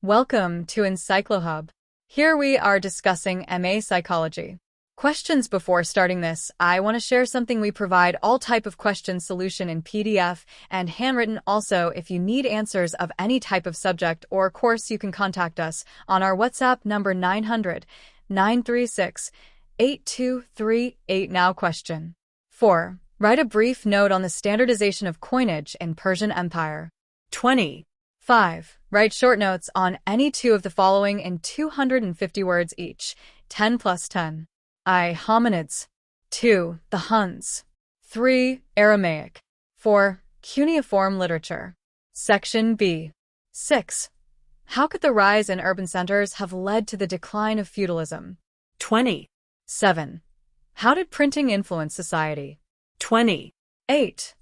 Welcome to EncycloHub. Here we are discussing MA Psychology. Questions. Before starting this, I want to share something. We provide all type of question solution in PDF and handwritten. Also, if you need answers of any type of subject or course, you can contact us on our WhatsApp number 900-936-8238. Now question 4. Write a brief note on the standardization of coinage in Persian Empire. 20. 5. Write short notes on any two of the following in 250 words each. 10 plus 10. I. Hominids. 2. The Huns. 3. Aramaic. 4. Cuneiform literature. Section B. 6. How could the rise in urban centers have led to the decline of feudalism? 20. 7. How did printing influence society? 20. 8.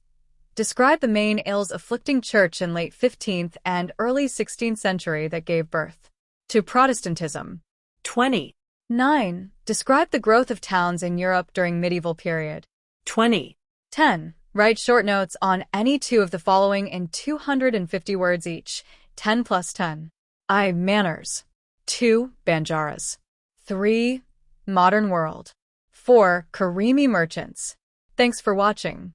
Describe the main ills afflicting church in late 15th and early 16th century that gave birth to Protestantism. 20. 9. Describe the growth of towns in Europe during medieval period. 20. 10. Write short notes on any two of the following in 250 words each. 10 plus 10. I. Manners. 2. Banjaras. 3. Modern world. 4. Karimi merchants. Thanks for watching.